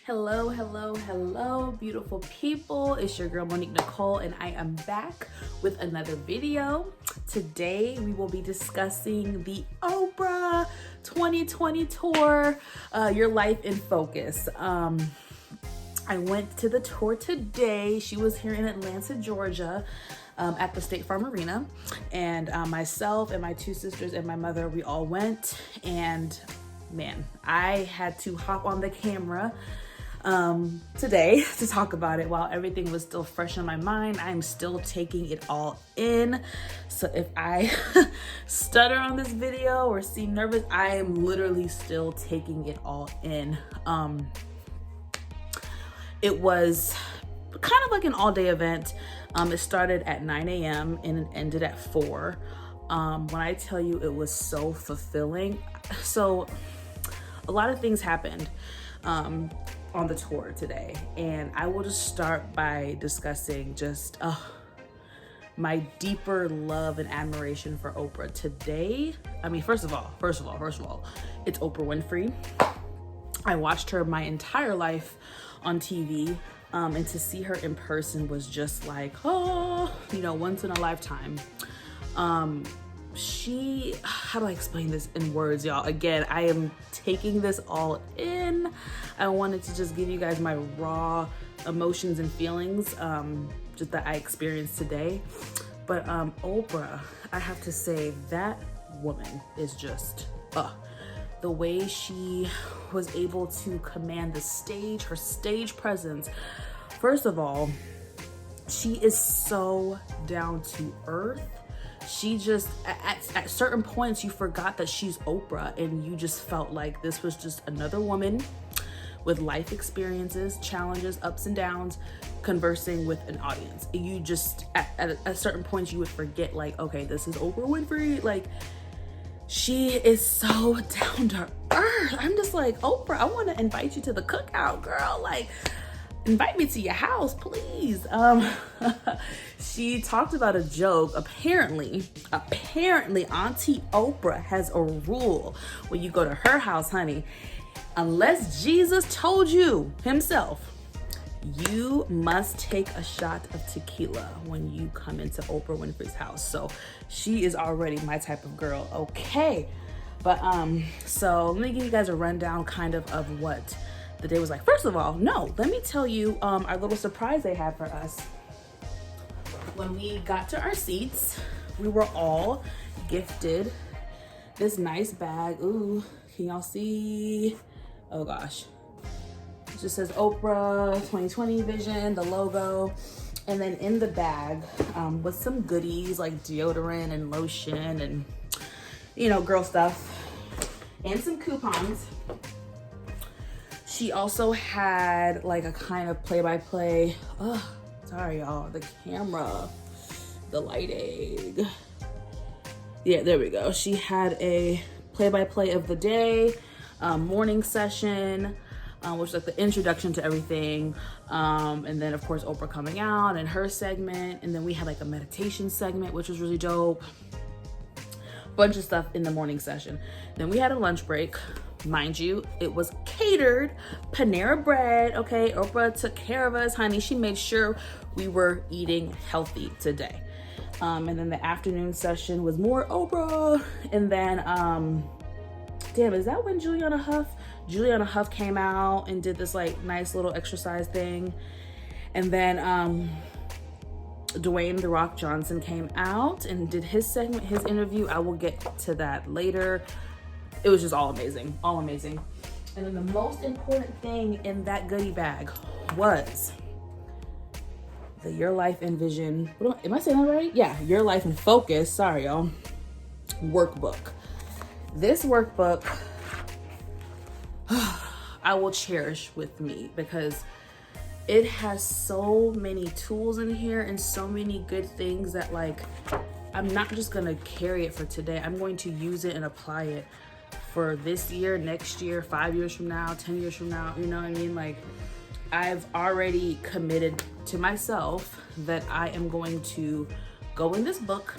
Hello, hello, hello, beautiful people. It's your girl Monique Nicole, and I am back with another video. Today, we will be discussing the Oprah 2020 tour, Your Life in Focus. I went to the tour today. She was here in Atlanta, Georgia, at the State Farm Arena, and myself and my two sisters and my mother, we all went, and man, I had to hop on the camera today to talk about it while everything was still fresh in my mind. I'm still taking it all in. So if I stutter on this video or seem nervous, I am literally still taking it all in. It was kind of like an all-day event. It started at 9 a.m. and it ended at 4. When I tell you it was so fulfilling. So a lot of things happened on the tour today, and I will just start by discussing just my deeper love and admiration for Oprah today. I mean, first of all, it's Oprah Winfrey. I watched her my entire life on TV, and to see her in person was just like, once in a lifetime. How do I explain this in words, y'all? Again, I am taking this all in. I wanted to just give you guys my raw emotions and feelings, just that I experienced today. But Oprah, I have to say, that woman is just, the way she was able to command the stage, her stage presence. First of all, she is so down to earth. She just, at certain points, you forgot that she's Oprah, and you just felt like this was just another woman with life experiences, challenges, ups and downs, conversing with an audience. You just, at certain points, you would forget, like, okay, this is Oprah Winfrey. Like, she is so down to earth. I'm just like, Oprah, I want to invite you to the cookout, girl. Like, invite me to your house, please. She talked about a joke. Apparently, Auntie Oprah has a rule when you go to her house, honey. Unless Jesus told you himself, you must take a shot of tequila when you come into Oprah Winfrey's house. So she is already my type of girl. Okay. But so let me give you guys a rundown kind of what the day was like. First of all, let me tell you our little surprise they had for us. When we got to our seats, we were all gifted this nice bag. Ooh, can y'all see? Oh gosh. It just says Oprah 2020 Vision, the logo. And then in the bag was some goodies like deodorant and lotion and, girl stuff. And some coupons. She also had like a kind of play-by-play. Sorry, y'all. The camera, the lighting. Yeah, there we go. She had a play-by-play of the day, morning session, which was like the introduction to everything. And then, of course, Oprah coming out and her segment. And then we had like a meditation segment, which was really dope. Bunch of stuff in the morning session. Then we had a lunch break. Mind you, it was catered, Panera bread, okay? Oprah took care of us, honey. She made sure we were eating healthy today. And then the afternoon session was more Oprah. And then, damn, is that when Juliana Huff came out and did this like nice little exercise thing? And then Dwayne "The Rock" Johnson came out and did his segment, his interview. I will get to that later. It was just all amazing. And then the most important thing in that goodie bag was the Your Life in Vision. Am I saying that right? Yeah, Your Life in Focus. Sorry, y'all. Workbook. This workbook, I will cherish with me because it has so many tools in here and so many good things that, like, I'm not just gonna carry it for today. I'm going to use it and apply it for this year, next year, 5 years from now, 10 years from now. You know what I mean? Like, I've already committed to myself that I am going to go in this book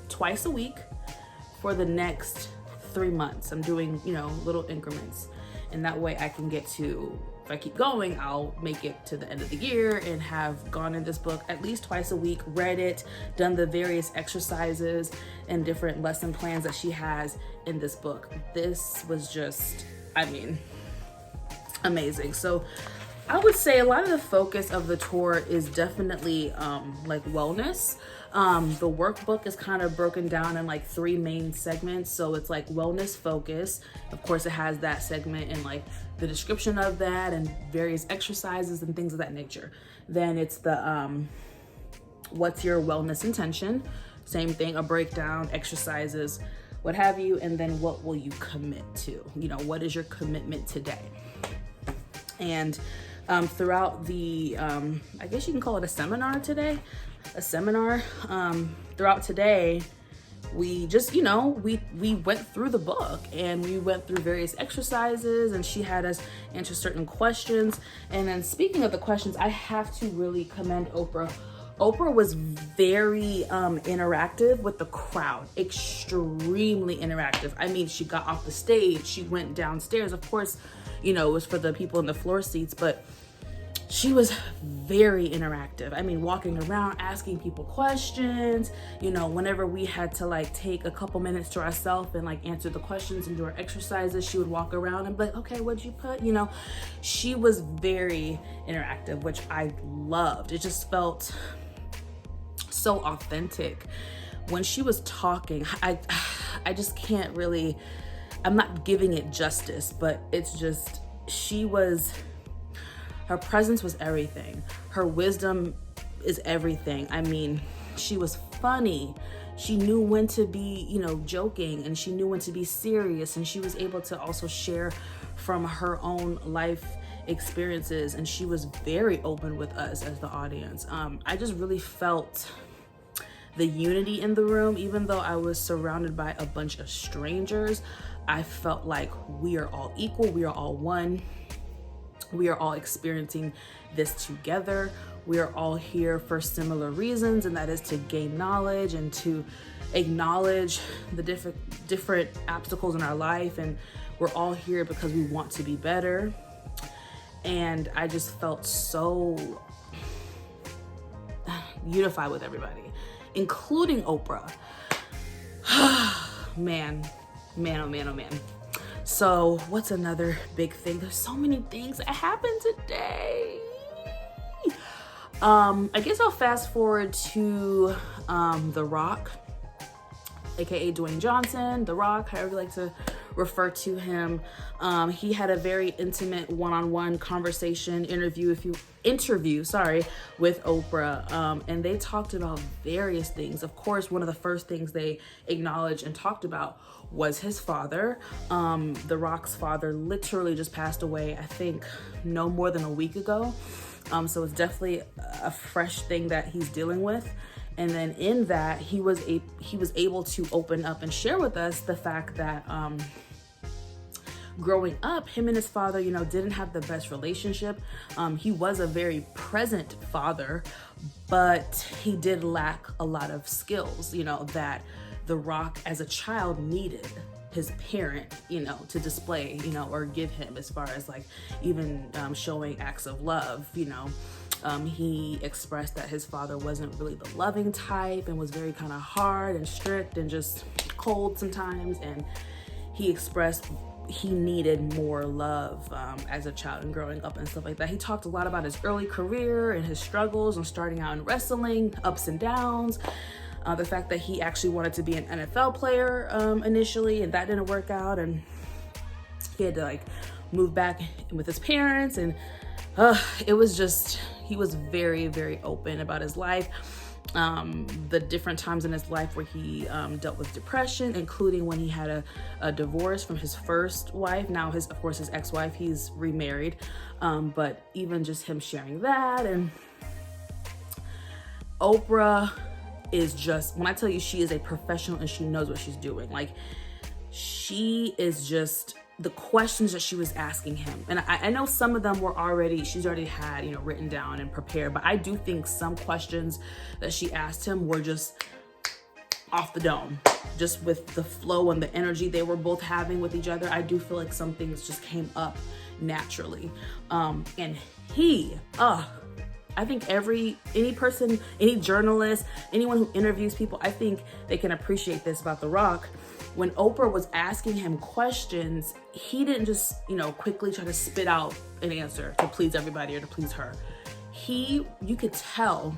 twice a week for the next 3 months. I'm doing, little increments. And that way I can get to, if I keep going, I'll make it to the end of the year and have gone in this book at least twice a week, read it, done the various exercises and different lesson plans that she has in this book. This was just, I mean, amazing. So I would say a lot of the focus of the tour is definitely like wellness. The workbook is kind of broken down in like 3 main segments. So it's like wellness focus. Of course, it has that segment and like the description of that and various exercises and things of that nature. Then it's the what's your wellness intention? Same thing, a breakdown, exercises, what have you, and then what will you commit to? You know, what is your commitment today? And throughout the, I guess you can call it a seminar today, throughout today, we just, you know, we went through the book and we went through various exercises and she had us answer certain questions. And then speaking of the questions, I have to really commend Oprah. Oprah was very interactive with the crowd, extremely interactive. I mean, she got off the stage, she went downstairs. Of course, you know, it was for the people in the floor seats, but she was very interactive. I mean, walking around, asking people questions, you know, whenever we had to like take a couple minutes to ourselves and like answer the questions and do our exercises, she would walk around and be like, okay, what'd you put? You know, she was very interactive, which I loved. It just felt so authentic. When she was talking, I just can't really, I'm not giving it justice, but it's just, her presence was everything. Her wisdom is everything. I mean, she was funny. She knew when to be, you know, joking, and she knew when to be serious. And she was able to also share from her own life experiences. And she was very open with us as the audience. I just really felt the unity in the room. Even though I was surrounded by a bunch of strangers, I felt like we are all equal. We are all one. We are all experiencing this together. We are all here for similar reasons, and that is to gain knowledge and to acknowledge the different obstacles in our life. And we're all here because we want to be better. And I just felt so unified with everybody, including Oprah. Man, oh man. So what's another big thing? There's so many things that happened today. I guess I'll fast forward to The Rock, aka Dwayne Johnson, The Rock, however you like to refer to him. He had a very intimate one-on-one conversation, interview with Oprah. And they talked about various things. Of course, one of the first things they acknowledged and talked about was his father. The Rock's father literally just passed away, I think no more than a week ago. So it's definitely a fresh thing that he's dealing with. And then in that, he was able to open up and share with us the fact that growing up, him and his father, you know, didn't have the best relationship. He was a very present father, but he did lack a lot of skills, you know, that The Rock as a child needed his parent, you know, to display, you know, or give him, as far as like even showing acts of love, you know. He expressed that his father wasn't really the loving type and was very kind of hard and strict and just cold sometimes. And he expressed he needed more love as a child and growing up and stuff like that. He talked a lot about his early career and his struggles and starting out in wrestling, ups and downs. The fact that he actually wanted to be an NFL player initially, and that didn't work out, and he had to like move back with his parents. And it was just, he was very, very open about his life. The different times in his life where he dealt with depression, including when he had a divorce from his first wife. Now his ex-wife, he's remarried. But even just him sharing that. And Oprah is just, when I tell you she is a professional and she knows what she's doing, like she is just, the questions that she was asking him, and I know some of them were she's already had, you know, written down and prepared, but I do think some questions that she asked him were just off the dome, just with the flow and the energy they were both having with each other. I do feel like some things just came up naturally. And I think any person, any journalist, anyone who interviews people, I think they can appreciate this about The Rock. When Oprah was asking him questions, he didn't just, quickly try to spit out an answer to please everybody or to please her. You could tell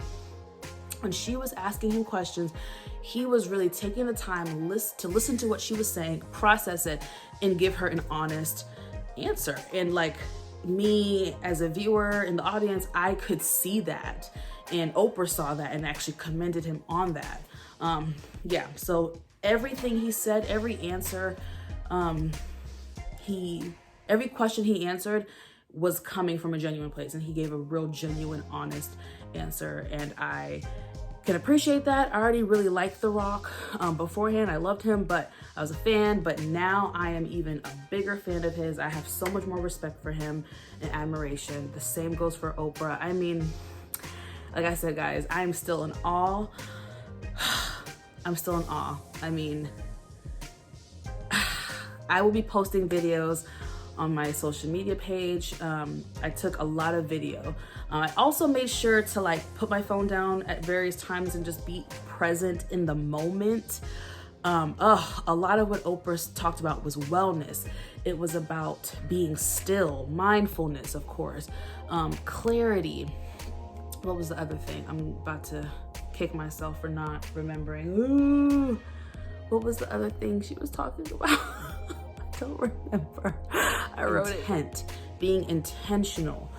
when she was asking him questions, he was really taking the time to listen to what she was saying, process it, and give her an honest answer. And like me as a viewer in the audience, I could see that. And Oprah saw that and actually commended him on that. So everything he said, every answer, every question he answered was coming from a genuine place, and he gave a real genuine, honest answer. And I can appreciate that. I already really liked The Rock. Beforehand, I loved him, but I was a fan, but now I am even a bigger fan of his. I have so much more respect for him and admiration. The same goes for Oprah. I mean, like I said, guys, I'm still in awe. I'm still in awe. I mean, I will be posting videos on my social media page. I took a lot of video. I also made sure to put my phone down at various times and just be present in the moment. A lot of what Oprah talked about was wellness. It was about being still, mindfulness, of course, clarity. What was the other thing? I'm about to kick myself for not remembering. Ooh, what was the other thing she was talking about? I don't remember. I wrote it. Being intentional.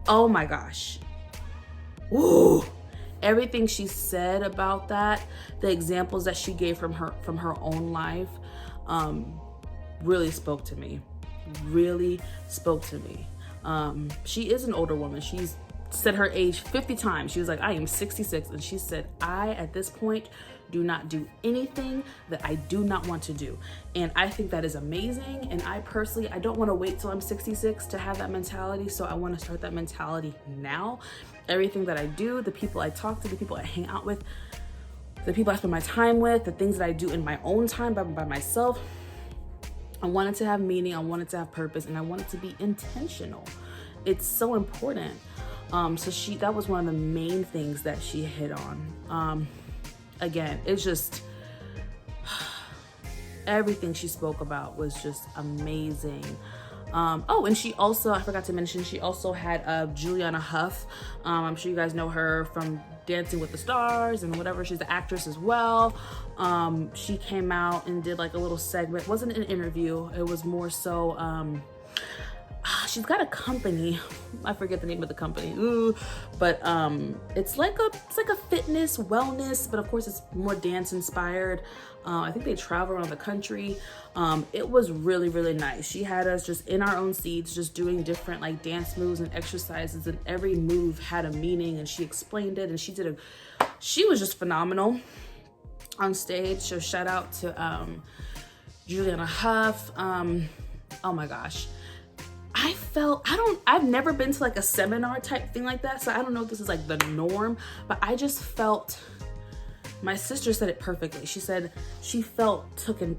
Oh my gosh. Ooh. Everything she said about that, the examples that she gave from her own life, really spoke to me. She is an older woman. She's said her age 50 times. She was like, I am 66. And she said, I, at this point, do not do anything that I do not want to do. And I think that is amazing. And I personally, I don't want to wait till I'm 66 to have that mentality. So I want to start that mentality now. Everything that I do, the people I talk to, the people I hang out with, the people I spend my time with, the things that I do in my own time by myself, I want it to have meaning. I want it to have purpose, and I want it to be intentional. It's so important. So that was one of the main things that she hit on. Again, it's just, everything she spoke about was just amazing. And she also, I forgot to mention, she also had Juliana Hough. I'm sure you guys know her from Dancing with the Stars and whatever. She's an actress as well. She came out and did a little segment. It wasn't an interview. It was more so, she's got a company. I forget the name of the company. But it's like a fitness, wellness, but of course it's more dance inspired. I think they travel around the country. It was really, really nice. She had us just in our own seats, just doing different dance moves and exercises, and every move had a meaning, and she explained it, and she was just phenomenal on stage. So shout out to Juliana Hough. Oh my gosh. I've never been to a seminar type thing like that, so I don't know if this is the norm, but I just felt, my sister said it perfectly. She said she felt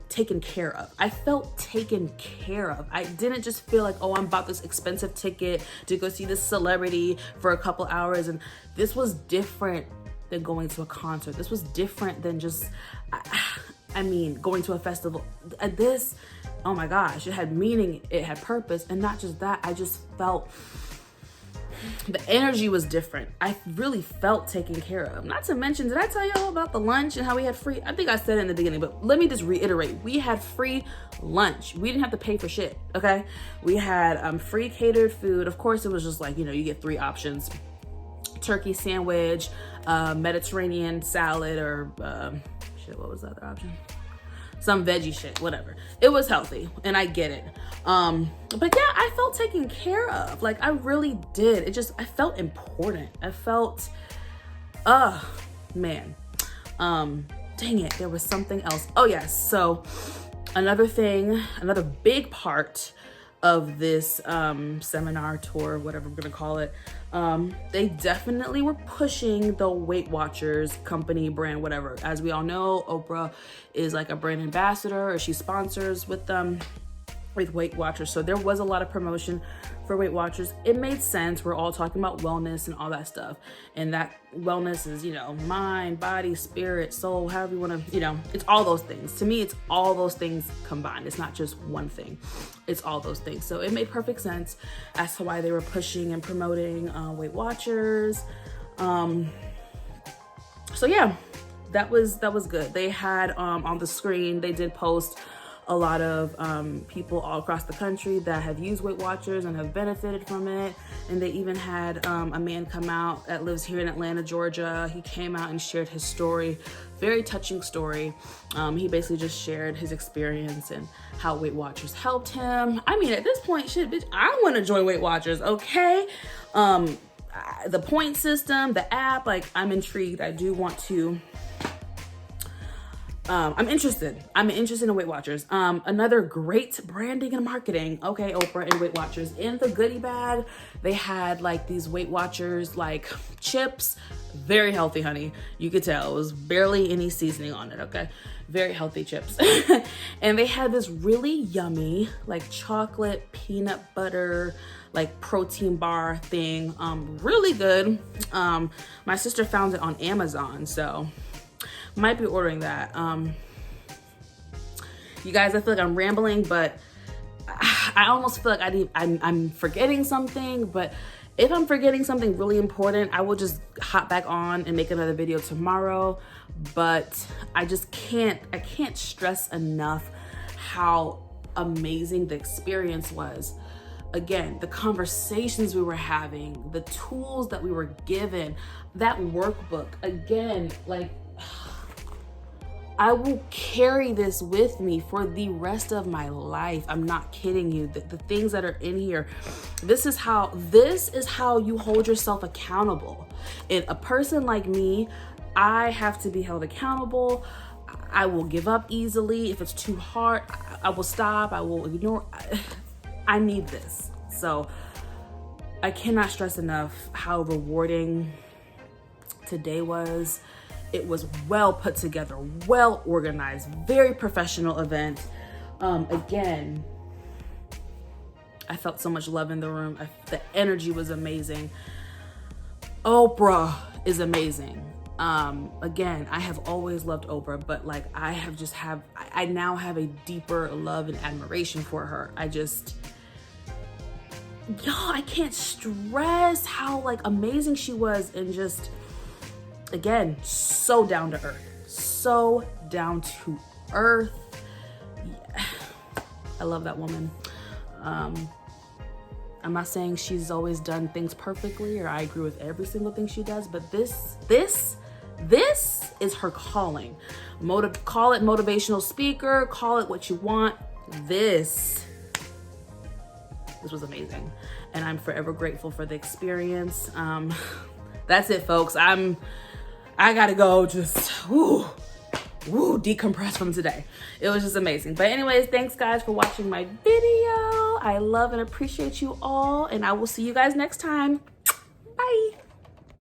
taken care of. I felt taken care of. I didn't just feel I'm about this expensive ticket to go see this celebrity for a couple hours, and this was different than going to a concert. This was different than just, going to a festival. This, oh my gosh, it had meaning, it had purpose, and not just that, I just felt the energy was different. I really felt taken care of. Not to mention, did I tell y'all about the lunch and how we had free? I think I said it in the beginning, but let me just reiterate. We had free lunch. We didn't have to pay for shit, okay? We had free catered food. Of course, it was just you get 3 options. Turkey sandwich, Mediterranean salad, or what was the other option? Some veggie shit, whatever. It was healthy, and I get it. But yeah, I felt taken care of. I really did. I felt important. I felt, man. Dang it, there was something else. Oh yes, so another big part of this seminar tour, whatever we're gonna call it. They definitely were pushing the Weight Watchers company brand, whatever. As we all know, Oprah is like a brand ambassador, or she sponsors with them, with Weight Watchers. So there was a lot of promotion for Weight Watchers. It made sense. We're all talking about wellness and all that stuff. And that wellness is, you know, mind, body, spirit, soul, however you want to, you know, it's all those things. To me, it's all those things combined. It's not just one thing. It's all those things. So it made perfect sense as to why they were pushing and promoting Weight Watchers. So yeah, that was good. They had on the screen, they did post a lot of people all across the country that have used Weight Watchers and have benefited from it. And they even had a man come out that lives here in Atlanta, Georgia. He came out and shared his story, very touching story. He basically just shared his experience and how Weight Watchers helped him. I mean, at this point, shit, bitch, I want to join Weight Watchers, okay? The point system, the app, like, I'm intrigued. I do want to. I'm interested in Weight Watchers. Another great branding and marketing. Okay, Oprah and Weight Watchers. In the goodie bag, they had like these Weight Watchers like chips. Very healthy, honey. You could tell it was barely any seasoning on it, okay? Very healthy chips. And they had this really yummy like chocolate peanut butter like protein bar thing. Really good. My sister found it on Amazon, so might be ordering that. You guys, I feel like I'm rambling, but I almost feel like I'm forgetting something. But if I'm forgetting something really important, I will just hop back on and make another video tomorrow. But I can't stress enough how amazing the experience was. Again, the conversations we were having, the tools that we were given, that workbook, again, like, I will carry this with me for the rest of my life. I'm not kidding you. The things that are in here, this is how you hold yourself accountable. And a person like me, I have to be held accountable. I will give up easily. If it's too hard, I will stop. I will ignore. I need this. So I cannot stress enough how rewarding today was. It was well put together, well organized, very professional event. Again, I felt so much love in the room. The energy was amazing. Oprah is amazing. Again, I have always loved Oprah, but like I now have a deeper love and admiration for her. I can't stress how like amazing she was, and just, again, so down to earth. Yeah. I love that woman. I'm not saying she's always done things perfectly or I agree with every single thing she does, but this is her calling. Call it motivational speaker, call it what you want. This was amazing, and I'm forever grateful for the experience. That's it, folks. I gotta go just decompress from today. It was just amazing. But anyways, thanks guys for watching my video. I love and appreciate you all, and I will see you guys next time.